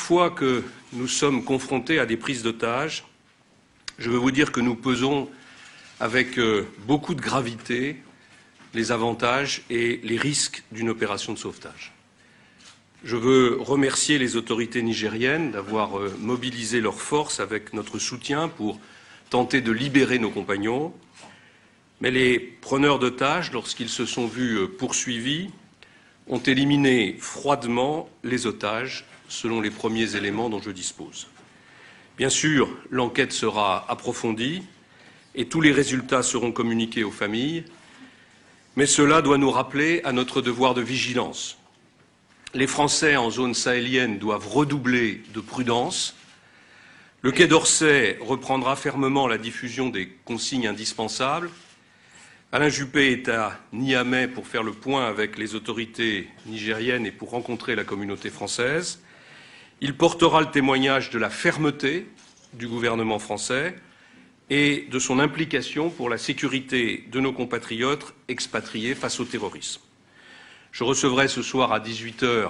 fois que nous sommes confrontés à des prises d'otages, je veux vous dire que nous pesons avec beaucoup de gravité les avantages et les risques d'une opération de sauvetage. Je veux remercier les autorités nigériennes d'avoir mobilisé leurs forces avec notre soutien pour tenter de libérer nos compagnons. Mais les preneurs d'otages, lorsqu'ils se sont vus poursuivis, ont éliminé froidement les otages, selon les premiers éléments dont je dispose. Bien sûr, l'enquête sera approfondie et tous les résultats seront communiqués aux familles, mais cela doit nous rappeler à notre devoir de vigilance. Les Français en zone sahélienne doivent redoubler de prudence. Le Quai d'Orsay reprendra fermement la diffusion des consignes indispensables. Alain Juppé est à Niamey pour faire le point avec les autorités nigériennes et pour rencontrer la communauté française. Il portera le témoignage de la fermeté du gouvernement français et de son implication pour la sécurité de nos compatriotes expatriés face au terrorisme. Je recevrai ce soir à 18h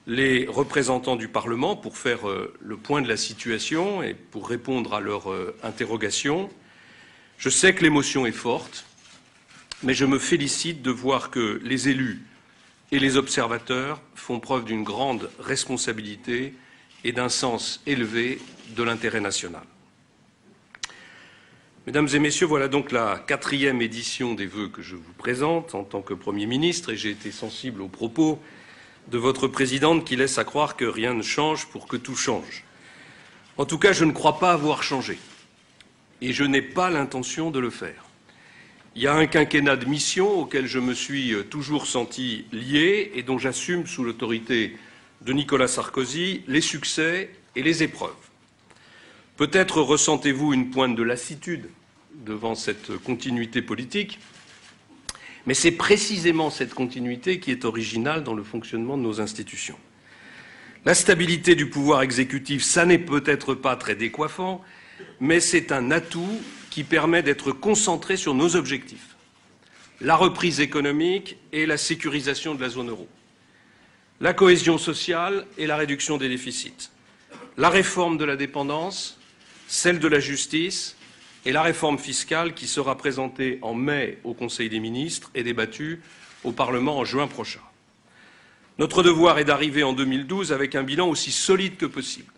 les représentants du Parlement pour faire le point de la situation et pour répondre à leurs interrogations. Je sais que l'émotion est forte, mais je me félicite de voir que les élus et les observateurs font preuve d'une grande responsabilité et d'un sens élevé de l'intérêt national. Mesdames et Messieurs, voilà donc la 4e édition des vœux que je vous présente en tant que Premier ministre, et j'ai été sensible aux propos de votre présidente qui laisse à croire que rien ne change pour que tout change. En tout cas, je ne crois pas avoir changé, et je n'ai pas l'intention de le faire. Il y a un quinquennat de mission auquel je me suis toujours senti lié et dont j'assume sous l'autorité de Nicolas Sarkozy les succès et les épreuves. Peut-être ressentez-vous une pointe de lassitude devant cette continuité politique, mais c'est précisément cette continuité qui est originale dans le fonctionnement de nos institutions. La stabilité du pouvoir exécutif, ça n'est peut-être pas très décoiffant, mais c'est un atout qui permet d'être concentré sur nos objectifs, la reprise économique et la sécurisation de la zone euro, la cohésion sociale et la réduction des déficits, la réforme de la dépendance, celle de la justice et la réforme fiscale qui sera présentée en mai au Conseil des ministres et débattue au Parlement en juin prochain. Notre devoir est d'arriver en 2012 avec un bilan aussi solide que possible.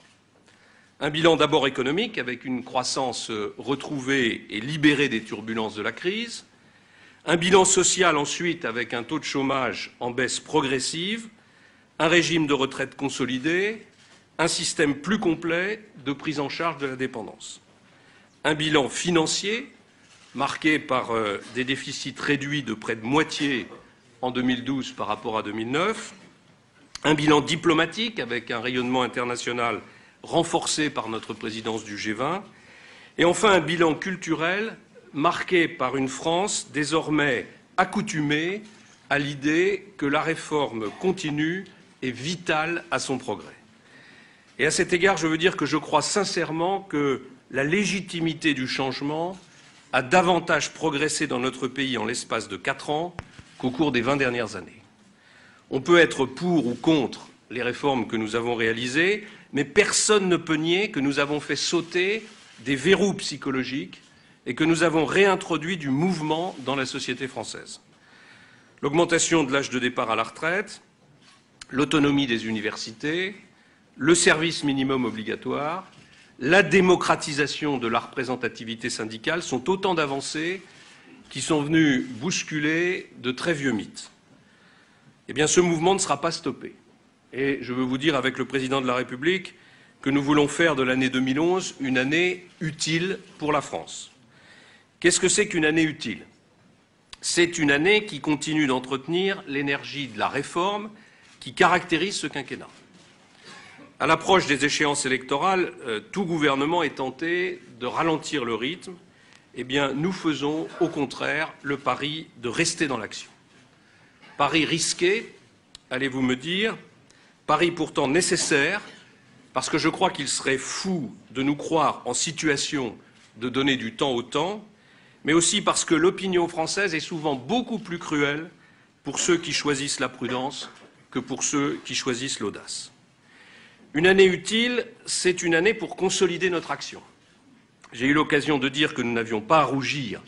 Un bilan d'abord économique, avec une croissance retrouvée et libérée des turbulences de la crise. Un bilan social ensuite, avec un taux de chômage en baisse progressive, un régime de retraite consolidé, un système plus complet de prise en charge de la dépendance. Un bilan financier, marqué par des déficits réduits de près de moitié en 2012 par rapport à 2009. Un bilan diplomatique, avec un rayonnement international renforcé par notre présidence du G20, et enfin un bilan culturel marqué par une France désormais accoutumée à l'idée que la réforme continue est vitale à son progrès. Et à cet égard, je veux dire que je crois sincèrement que la légitimité du changement a davantage progressé dans notre pays en l'espace de 4 ans qu'au cours des 20 dernières années. On peut être pour ou contre les réformes que nous avons réalisées, mais personne ne peut nier que nous avons fait sauter des verrous psychologiques et que nous avons réintroduit du mouvement dans la société française. L'augmentation de l'âge de départ à la retraite, l'autonomie des universités, le service minimum obligatoire, la démocratisation de la représentativité syndicale sont autant d'avancées qui sont venues bousculer de très vieux mythes. Eh bien, ce mouvement ne sera pas stoppé. Et je veux vous dire avec le Président de la République que nous voulons faire de l'année 2011 une année utile pour la France. Qu'est-ce que c'est qu'une année utile? C'est une année qui continue d'entretenir l'énergie de la réforme qui caractérise ce quinquennat. À l'approche des échéances électorales, tout gouvernement est tenté de ralentir le rythme. Eh bien, nous faisons au contraire le pari de rester dans l'action. Pari risqué, allez-vous me dire, pari pourtant nécessaire, parce que je crois qu'il serait fou de nous croire en situation de donner du temps au temps, mais aussi parce que l'opinion française est souvent beaucoup plus cruelle pour ceux qui choisissent la prudence que pour ceux qui choisissent l'audace. Une année utile, c'est une année pour consolider notre action. J'ai eu l'occasion de dire que nous n'avions pas à rougir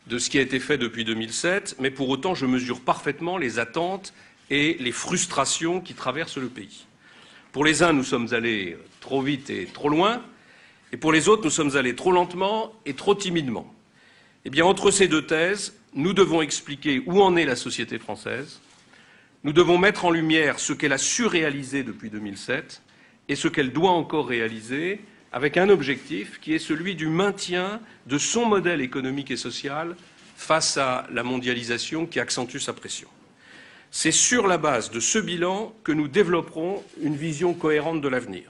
de ce qui a été fait depuis 2007, mais pour autant, je mesure parfaitement les attentes et les frustrations qui traversent le pays. Pour les uns, nous sommes allés trop vite et trop loin, et pour les autres, nous sommes allés trop lentement et trop timidement. Eh bien, entre ces deux thèses, nous devons expliquer où en est la société française, nous devons mettre en lumière ce qu'elle a su réaliser depuis 2007 et ce qu'elle doit encore réaliser, avec un objectif qui est celui du maintien de son modèle économique et social face à la mondialisation qui accentue sa pression. C'est sur la base de ce bilan que nous développerons une vision cohérente de l'avenir.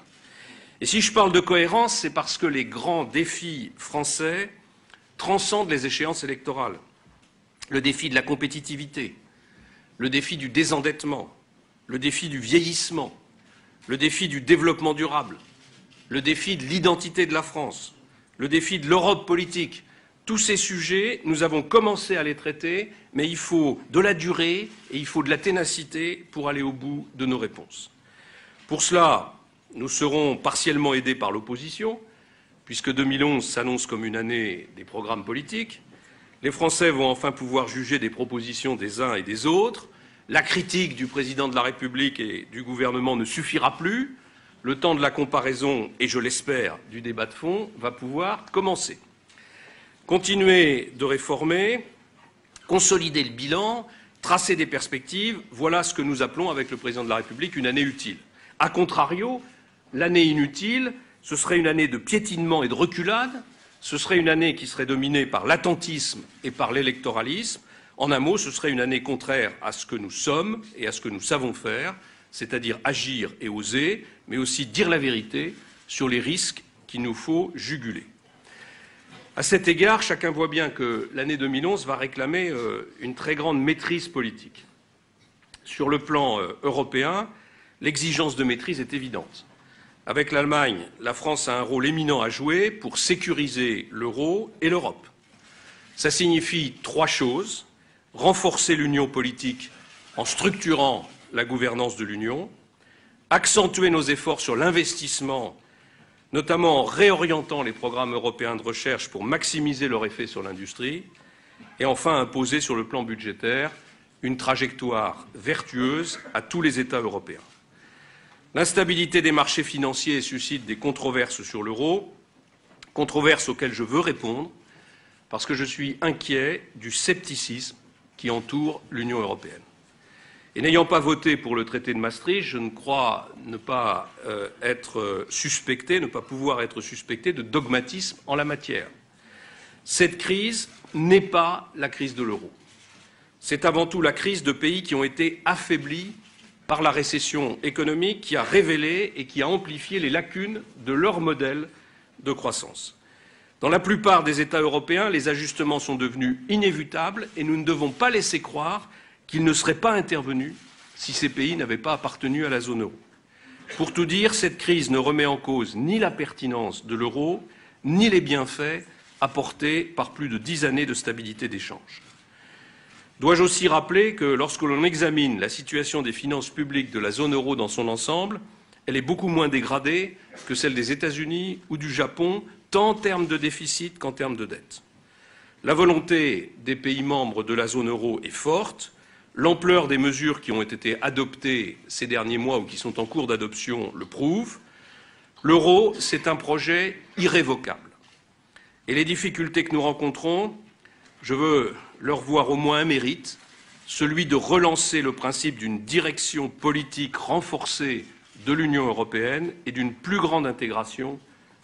Et si je parle de cohérence, c'est parce que les grands défis français transcendent les échéances électorales. Le défi de la compétitivité, le défi du désendettement, le défi du vieillissement, le défi du développement durable, le défi de l'identité de la France, le défi de l'Europe politique. Tous ces sujets, nous avons commencé à les traiter, mais il faut de la durée et il faut de la ténacité pour aller au bout de nos réponses. Pour cela, nous serons partiellement aidés par l'opposition, puisque 2011 s'annonce comme une année des programmes politiques. Les Français vont enfin pouvoir juger des propositions des uns et des autres. La critique du président de la République et du gouvernement ne suffira plus. Le temps de la comparaison et, je l'espère, du débat de fond va pouvoir commencer. Continuer de réformer, consolider le bilan, tracer des perspectives, voilà ce que nous appelons avec le président de la République une année utile. A contrario, l'année inutile, ce serait une année de piétinement et de reculade, ce serait une année qui serait dominée par l'attentisme et par l'électoralisme. En un mot, ce serait une année contraire à ce que nous sommes et à ce que nous savons faire, c'est-à-dire agir et oser, mais aussi dire la vérité sur les risques qu'il nous faut juguler. À cet égard, chacun voit bien que l'année 2011 va réclamer une très grande maîtrise politique. Sur le plan européen, l'exigence de maîtrise est évidente. Avec l'Allemagne, la France a un rôle éminent à jouer pour sécuriser l'euro et l'Europe. Ça signifie trois choses: renforcer l'union politique en structurant la gouvernance de l'Union, accentuer nos efforts sur l'investissement, notamment en réorientant les programmes européens de recherche pour maximiser leur effet sur l'industrie, et enfin imposer sur le plan budgétaire une trajectoire vertueuse à tous les États européens. L'instabilité des marchés financiers suscite des controverses sur l'euro, controverses auxquelles je veux répondre, parce que je suis inquiet du scepticisme qui entoure l'Union européenne. Et n'ayant pas voté pour le traité de Maastricht, je ne crois ne pas être suspecté, ne pas pouvoir être suspecté de dogmatisme en la matière. Cette crise n'est pas la crise de l'euro. C'est avant tout la crise de pays qui ont été affaiblis par la récession économique qui a révélé et qui a amplifié les lacunes de leur modèle de croissance. Dans la plupart des États européens, les ajustements sont devenus inévitables et nous ne devons pas laisser croire qu'ils ne seraient pas intervenus si ces pays n'avaient pas appartenu à la zone euro. Pour tout dire, cette crise ne remet en cause ni la pertinence de l'euro, ni les bienfaits apportés par plus de 10 années de stabilité d'échange. Dois-je aussi rappeler que lorsque l'on examine la situation des finances publiques de la zone euro dans son ensemble, elle est beaucoup moins dégradée que celle des États-Unis ou du Japon, tant en termes de déficit qu'en termes de dette. La volonté des pays membres de la zone euro est forte. L'ampleur des mesures qui ont été adoptées ces derniers mois ou qui sont en cours d'adoption le prouve. L'euro, c'est un projet irrévocable. Et les difficultés que nous rencontrons, je veux leur voir au moins un mérite, celui de relancer le principe d'une direction politique renforcée de l'Union européenne et d'une plus grande intégration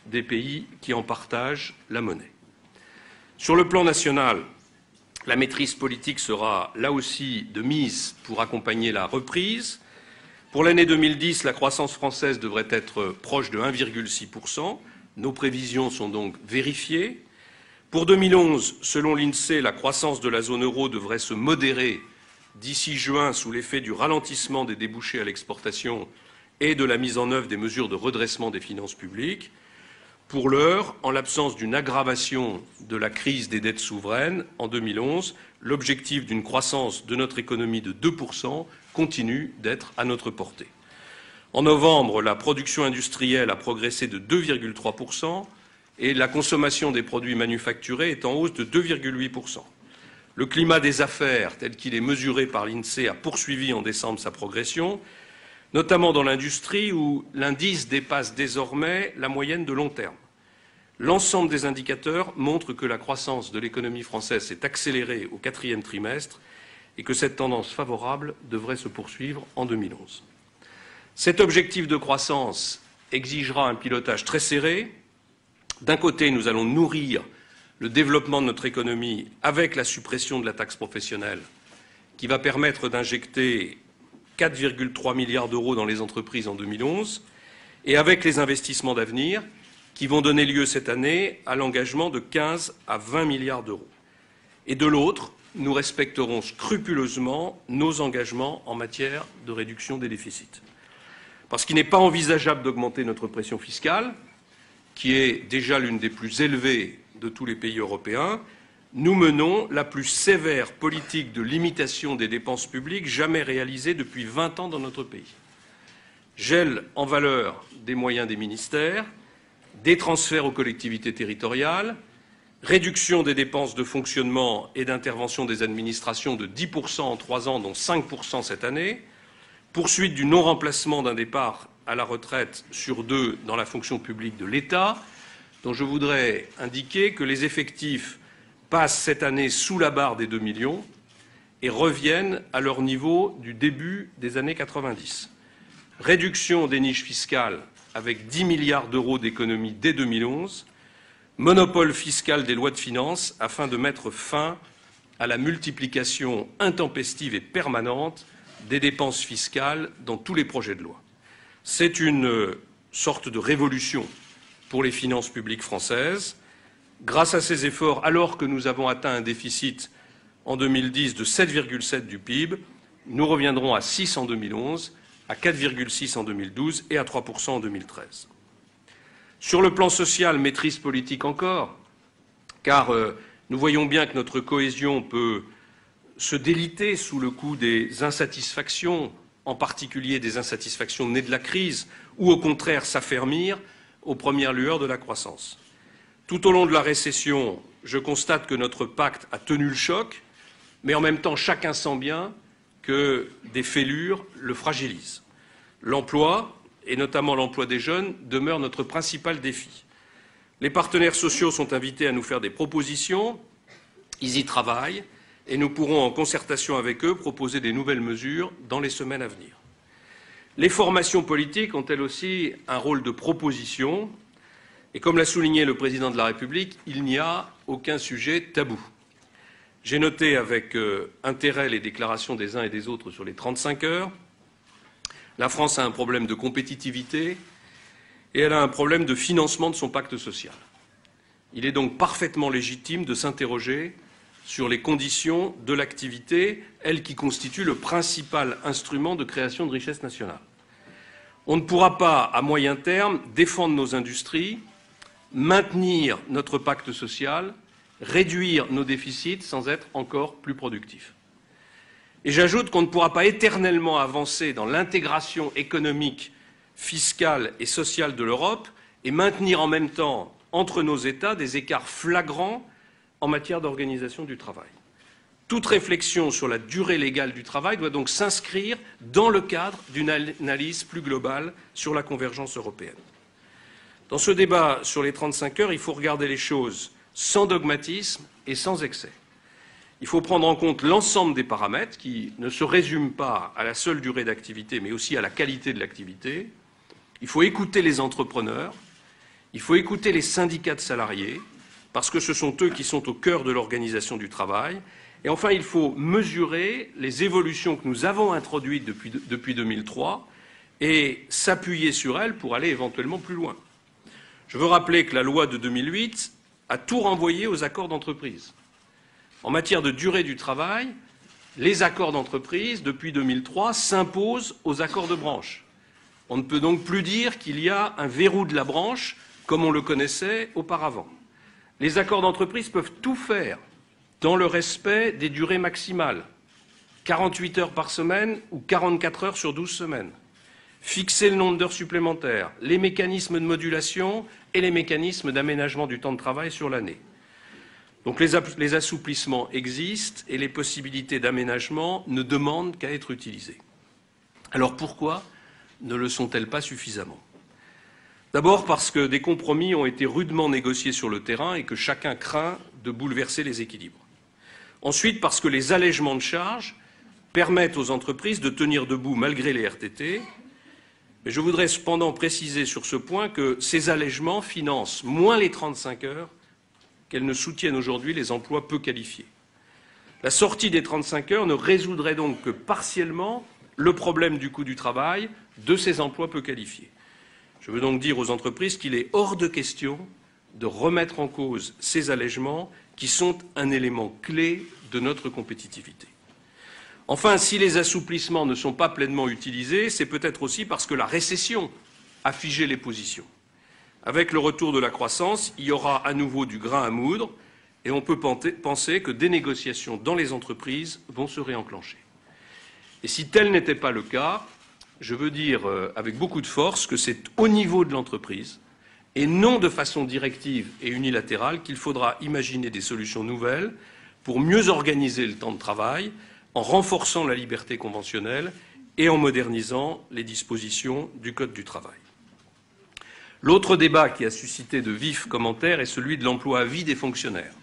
des pays qui en partagent la monnaie. Sur le plan national, la maîtrise politique sera là aussi de mise pour accompagner la reprise. Pour l'année 2010, la croissance française devrait être proche de 1,6%. Nos prévisions sont donc vérifiées. Pour 2011, selon l'INSEE, la croissance de la zone euro devrait se modérer d'ici juin sous l'effet du ralentissement des débouchés à l'exportation et de la mise en œuvre des mesures de redressement des finances publiques. Pour l'heure, en l'absence d'une aggravation de la crise des dettes souveraines en 2011, l'objectif d'une croissance de notre économie de 2% continue d'être à notre portée. En novembre, la production industrielle a progressé de 2,3% et la consommation des produits manufacturés est en hausse de 2,8%. Le climat des affaires, tel qu'il est mesuré par l'INSEE, a poursuivi en décembre sa progression, notamment dans l'industrie où l'indice dépasse désormais la moyenne de long terme. L'ensemble des indicateurs montrent que la croissance de l'économie française s'est accélérée au 4e trimestre et que cette tendance favorable devrait se poursuivre en 2011. Cet objectif de croissance exigera un pilotage très serré. D'un côté, nous allons nourrir le développement de notre économie avec la suppression de la taxe professionnelle qui va permettre d'injecter 4,3 milliards d'euros dans les entreprises en 2011 et avec les investissements d'avenir qui vont donner lieu cette année à l'engagement de 15 à 20 milliards d'euros. Et de l'autre, nous respecterons scrupuleusement nos engagements en matière de réduction des déficits. Parce qu'il n'est pas envisageable d'augmenter notre pression fiscale, qui est déjà l'une des plus élevées de tous les pays européens, nous menons la plus sévère politique de limitation des dépenses publiques jamais réalisée depuis 20 ans dans notre pays. Gel en valeur des moyens des ministères, des transferts aux collectivités territoriales, réduction des dépenses de fonctionnement et d'intervention des administrations de 10% en 3 ans, dont 5% cette année, poursuite du non-remplacement d'un départ à la retraite sur 2 dans la fonction publique de l'État, dont je voudrais indiquer que les effectifs passent cette année sous la barre des 2 millions et reviennent à leur niveau du début des années 90. Réduction des niches fiscales avec 10 milliards d'euros d'économies dès 2011, monopole fiscal des lois de finances afin de mettre fin à la multiplication intempestive et permanente des dépenses fiscales dans tous les projets de loi. C'est une sorte de révolution pour les finances publiques françaises. Grâce à ces efforts, alors que nous avons atteint un déficit en 2010 de 7,7 du PIB, nous reviendrons à 6 en 2011, à 4,6 en 2012 et à 3% en 2013. Sur le plan social, maîtrise politique encore, car nous voyons bien que notre cohésion peut se déliter sous le coup des insatisfactions, en particulier des insatisfactions nées de la crise, ou au contraire s'affermir aux premières lueurs de la croissance. Tout au long de la récession, je constate que notre pacte a tenu le choc, mais en même temps, chacun sent bien que des fêlures le fragilisent. L'emploi, et notamment l'emploi des jeunes, demeure notre principal défi. Les partenaires sociaux sont invités à nous faire des propositions, ils y travaillent, et nous pourrons, en concertation avec eux, proposer des nouvelles mesures dans les semaines à venir. Les formations politiques ont elles aussi un rôle de proposition, et comme l'a souligné le Président de la République, il n'y a aucun sujet tabou. J'ai noté avec intérêt les déclarations des uns et des autres sur les 35 heures. La France a un problème de compétitivité et elle a un problème de financement de son pacte social. Il est donc parfaitement légitime de s'interroger sur les conditions de l'activité, elle qui constitue le principal instrument de création de richesse nationale. On ne pourra pas, à moyen terme, défendre nos industries, maintenir notre pacte social, réduire nos déficits sans être encore plus productifs. Et j'ajoute qu'on ne pourra pas éternellement avancer dans l'intégration économique, fiscale et sociale de l'Europe et maintenir en même temps entre nos États des écarts flagrants en matière d'organisation du travail. Toute réflexion sur la durée légale du travail doit donc s'inscrire dans le cadre d'une analyse plus globale sur la convergence européenne. Dans ce débat sur les 35 heures, il faut regarder les choses sans dogmatisme et sans excès. Il faut prendre en compte l'ensemble des paramètres qui ne se résument pas à la seule durée d'activité, mais aussi à la qualité de l'activité. Il faut écouter les entrepreneurs, il faut écouter les syndicats de salariés, parce que ce sont eux qui sont au cœur de l'organisation du travail. Et enfin, il faut mesurer les évolutions que nous avons introduites depuis 2003 et s'appuyer sur elles pour aller éventuellement plus loin. Je veux rappeler que la loi de 2008 a tout renvoyé aux accords d'entreprise. En matière de durée du travail, les accords d'entreprise, depuis 2003, s'imposent aux accords de branche. On ne peut donc plus dire qu'il y a un verrou de la branche comme on le connaissait auparavant. Les accords d'entreprise peuvent tout faire dans le respect des durées maximales, 48 heures par semaine ou 44 heures sur 12 semaines. fixer le nombre d'heures supplémentaires, les mécanismes de modulation et les mécanismes d'aménagement du temps de travail sur l'année. Donc les assouplissements existent et les possibilités d'aménagement ne demandent qu'à être utilisées. Alors pourquoi ne le sont-elles pas suffisamment? D'abord parce que des compromis ont été rudement négociés sur le terrain et que chacun craint de bouleverser les équilibres. Ensuite parce que les allègements de charges permettent aux entreprises de tenir debout malgré les RTT. Mais je voudrais cependant préciser sur ce point que ces allègements financent moins les 35 heures qu'elles ne soutiennent aujourd'hui les emplois peu qualifiés. La sortie des 35 heures ne résoudrait donc que partiellement le problème du coût du travail de ces emplois peu qualifiés. Je veux donc dire aux entreprises qu'il est hors de question de remettre en cause ces allègements qui sont un élément clé de notre compétitivité. Enfin, si les assouplissements ne sont pas pleinement utilisés, c'est peut-être aussi parce que la récession a figé les positions. Avec le retour de la croissance, il y aura à nouveau du grain à moudre et on peut penser que des négociations dans les entreprises vont se réenclencher. Et si tel n'était pas le cas, je veux dire avec beaucoup de force que c'est au niveau de l'entreprise et non de façon directive et unilatérale qu'il faudra imaginer des solutions nouvelles pour mieux organiser le temps de travail, en renforçant la liberté conventionnelle et en modernisant les dispositions du Code du travail. L'autre débat qui a suscité de vifs commentaires est celui de l'emploi à vie des fonctionnaires.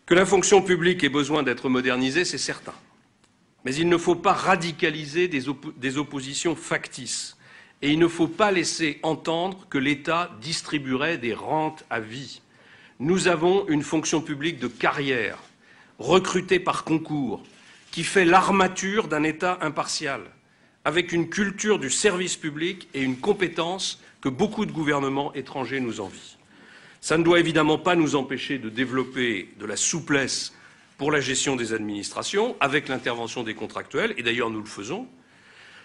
Que la fonction publique ait besoin d'être modernisée, c'est certain. Mais il ne faut pas radicaliser des oppositions factices et il ne faut pas laisser entendre que l'État distribuerait des rentes à vie. Nous avons une fonction publique de carrière, recrutée par concours, qui fait l'armature d'un État impartial, avec une culture du service public et une compétence que beaucoup de gouvernements étrangers nous envient. Ça ne doit évidemment pas nous empêcher de développer de la souplesse pour la gestion des administrations, avec l'intervention des contractuels, et d'ailleurs nous le faisons.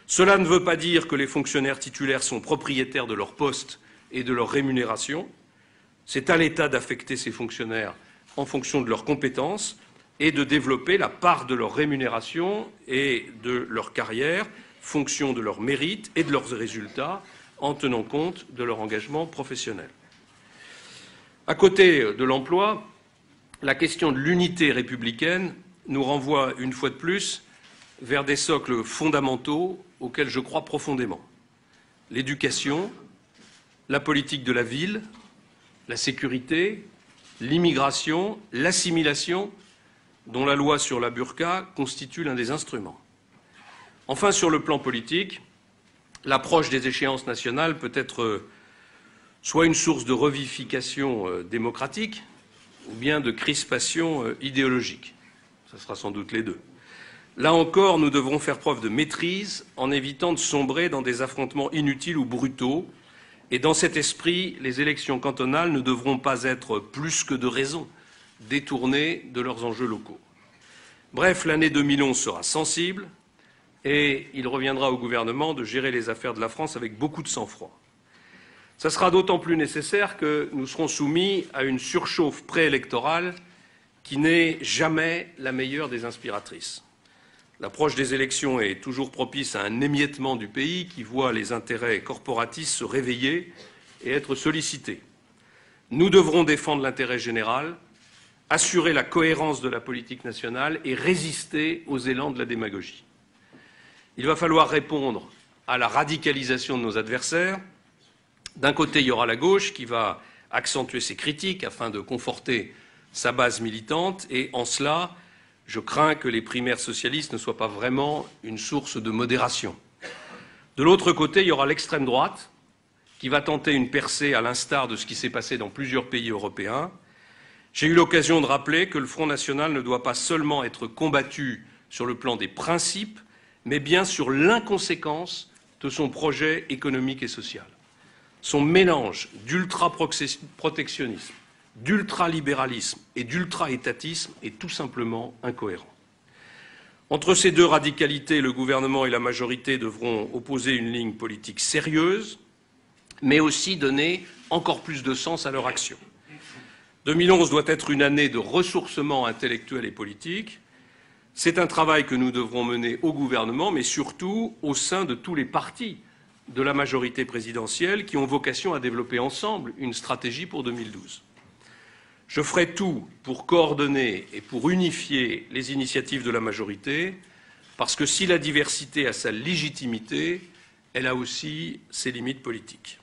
Cela ne veut pas dire que les fonctionnaires titulaires sont propriétaires de leur poste et de leur rémunération. C'est à l'État d'affecter ces fonctionnaires en fonction de leurs compétences et de développer la part de leur rémunération et de leur carrière, fonction de leur mérite et de leurs résultats, en tenant compte de leur engagement professionnel. À côté de l'emploi, la question de l'unité républicaine nous renvoie une fois de plus vers des socles fondamentaux auxquels je crois profondément. L'éducation, la politique de la ville, la sécurité, l'immigration, l'assimilation, dont la loi sur la burqa constitue l'un des instruments. Enfin, sur le plan politique, l'approche des échéances nationales peut être soit une source de revivification démocratique ou bien de crispation idéologique. Ce sera sans doute les deux. Là encore, nous devrons faire preuve de maîtrise en évitant de sombrer dans des affrontements inutiles ou brutaux. Et dans cet esprit, les élections cantonales ne devront pas être plus que de raison détournées de leurs enjeux locaux. Bref, l'année 2011 sera sensible et il reviendra au gouvernement de gérer les affaires de la France avec beaucoup de sang-froid. Ça sera d'autant plus nécessaire que nous serons soumis à une surchauffe préélectorale qui n'est jamais la meilleure des inspiratrices. L'approche des élections est toujours propice à un émiettement du pays qui voit les intérêts corporatistes se réveiller et être sollicités. Nous devrons défendre l'intérêt général, assurer la cohérence de la politique nationale et résister aux élans de la démagogie. Il va falloir répondre à la radicalisation de nos adversaires. D'un côté, il y aura la gauche qui va accentuer ses critiques afin de conforter sa base militante et en cela, je crains que les primaires socialistes ne soient pas vraiment une source de modération. De l'autre côté, il y aura l'extrême droite qui va tenter une percée à l'instar de ce qui s'est passé dans plusieurs pays européens. J'ai eu l'occasion de rappeler que le Front national ne doit pas seulement être combattu sur le plan des principes, mais bien sur l'inconséquence de son projet économique et social. Son mélange d'ultra-protectionnisme, d'ultralibéralisme et d'ultra-étatisme est tout simplement incohérent. Entre ces deux radicalités, le gouvernement et la majorité devront opposer une ligne politique sérieuse, mais aussi donner encore plus de sens à leur action. 2011 doit être une année de ressourcement intellectuel et politique. C'est un travail que nous devrons mener au gouvernement, mais surtout au sein de tous les partis de la majorité présidentielle qui ont vocation à développer ensemble une stratégie pour 2012. Je ferai tout pour coordonner et pour unifier les initiatives de la majorité, parce que si la diversité a sa légitimité, elle a aussi ses limites politiques.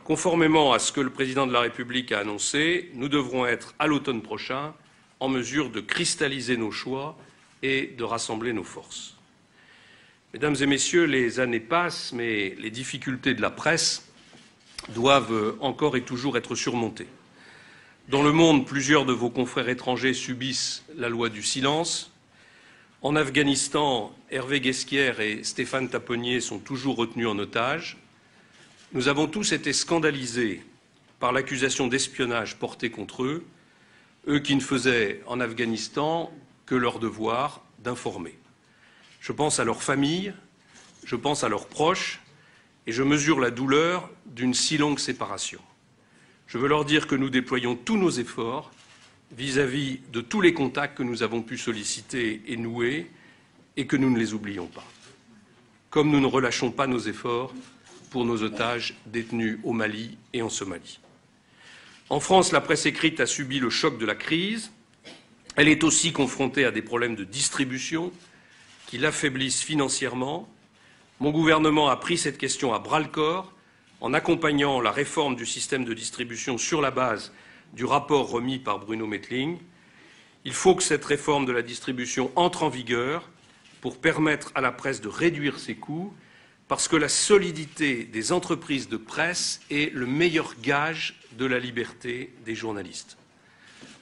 Conformément à ce que le président de la République a annoncé, nous devrons être, à l'automne prochain, en mesure de cristalliser nos choix et de rassembler nos forces. Mesdames et messieurs, les années passent, mais les difficultés de la presse doivent encore et toujours être surmontées. Dans le monde, plusieurs de vos confrères étrangers subissent la loi du silence. En Afghanistan, Hervé Guesquière et Stéphane Taponnier sont toujours retenus en otage. Nous avons tous été scandalisés par l'accusation d'espionnage portée contre eux, eux qui ne faisaient en Afghanistan que leur devoir d'informer. Je pense à leurs familles, je pense à leurs proches, et je mesure la douleur d'une si longue séparation. Je veux leur dire que nous déployons tous nos efforts vis-à-vis de tous les contacts que nous avons pu solliciter et nouer, et que nous ne les oublions pas. Comme nous ne relâchons pas nos efforts pour nos otages détenus au Mali et en Somalie. En France, la presse écrite a subi le choc de la crise. Elle est aussi confrontée à des problèmes de distribution qui l'affaiblissent financièrement. Mon gouvernement a pris cette question à bras-le-corps en accompagnant la réforme du système de distribution sur la base du rapport remis par Bruno Mettling. Il faut que cette réforme de la distribution entre en vigueur pour permettre à la presse de réduire ses coûts, parce que la solidité des entreprises de presse est le meilleur gage de la liberté des journalistes.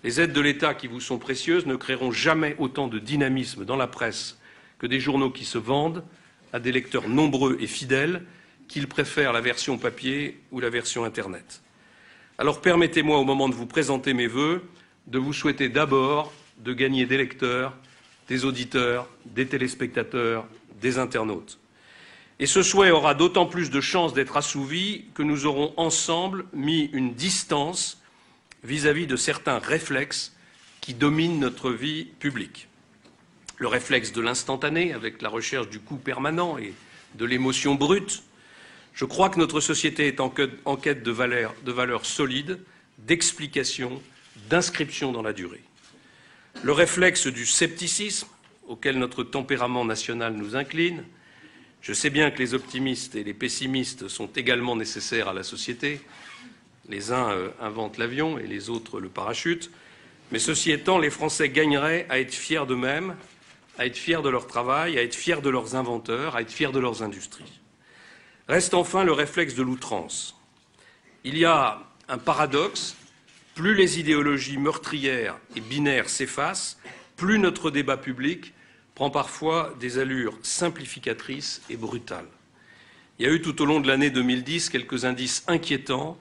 Les aides de l'État qui vous sont précieuses ne créeront jamais autant de dynamisme dans la presse que des journaux qui se vendent à des lecteurs nombreux et fidèles, qu'ils préfèrent la version papier ou la version Internet. Alors permettez-moi, au moment de vous présenter mes vœux, de vous souhaiter d'abord de gagner des lecteurs, des auditeurs, des téléspectateurs, des internautes. Et ce souhait aura d'autant plus de chances d'être assouvi que nous aurons ensemble mis une distance vis-à-vis de certains réflexes qui dominent notre vie publique. Le réflexe de l'instantané, avec la recherche du coup permanent et de l'émotion brute. Je crois que notre société est en quête de valeurs solides, d'explications, d'inscription dans la durée. Le réflexe du scepticisme, auquel notre tempérament national nous incline. Je sais bien que les optimistes et les pessimistes sont également nécessaires à la société. Les uns inventent l'avion et les autres le parachute. Mais ceci étant, les Français gagneraient à être fiers d'eux-mêmes, à être fiers de leur travail, à être fiers de leurs inventeurs, à être fiers de leurs industries. Reste enfin le réflexe de l'outrance. Il y a un paradoxe. Plus les idéologies meurtrières et binaires s'effacent, plus notre débat public prend parfois des allures simplificatrices et brutales. Il y a eu tout au long de l'année 2010 quelques indices inquiétants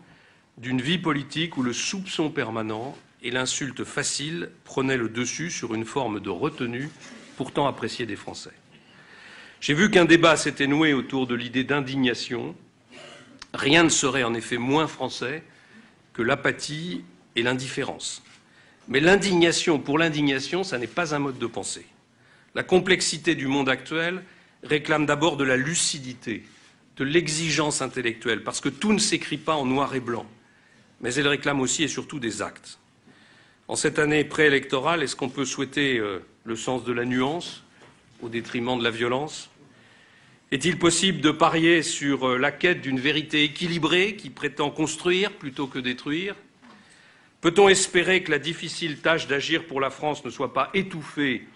d'une vie politique où le soupçon permanent et l'insulte facile prenaient le dessus sur une forme de retenue pourtant appréciée des Français. J'ai vu qu'un débat s'était noué autour de l'idée d'indignation. Rien ne serait en effet moins français que l'apathie et l'indifférence. Mais l'indignation pour l'indignation, ça n'est pas un mode de pensée. La complexité du monde actuel réclame d'abord de la lucidité, de l'exigence intellectuelle, parce que tout ne s'écrit pas en noir et blanc, mais elle réclame aussi et surtout des actes. En cette année préélectorale, est-ce qu'on peut souhaiter le sens de la nuance au détriment de la violence? Est-il possible de parier sur la quête d'une vérité équilibrée qui prétend construire plutôt que détruire? Peut-on espérer que la difficile tâche d'agir pour la France ne soit pas étouffée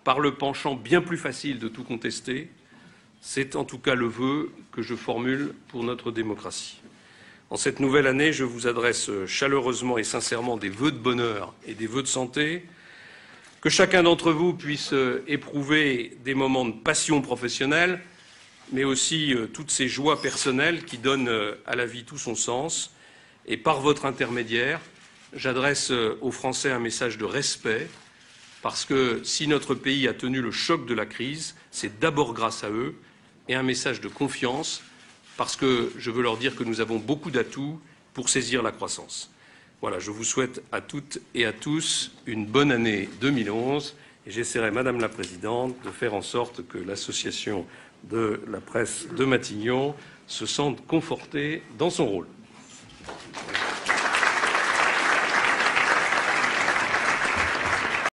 par le penchant bien plus facile de tout contester? C'est en tout cas le vœu que je formule pour notre démocratie. En cette nouvelle année, je vous adresse chaleureusement et sincèrement des vœux de bonheur et des vœux de santé, que chacun d'entre vous puisse éprouver des moments de passion professionnelle, mais aussi toutes ces joies personnelles qui donnent à la vie tout son sens. Et par votre intermédiaire, j'adresse aux Français un message de respect, parce que si notre pays a tenu le choc de la crise, c'est d'abord grâce à eux, et un message de confiance, parce que je veux leur dire que nous avons beaucoup d'atouts pour saisir la croissance. Voilà, je vous souhaite à toutes et à tous une bonne année 2011 et j'essaierai, Madame la Présidente, de faire en sorte que l'association de la presse de Matignon se sente confortée dans son rôle.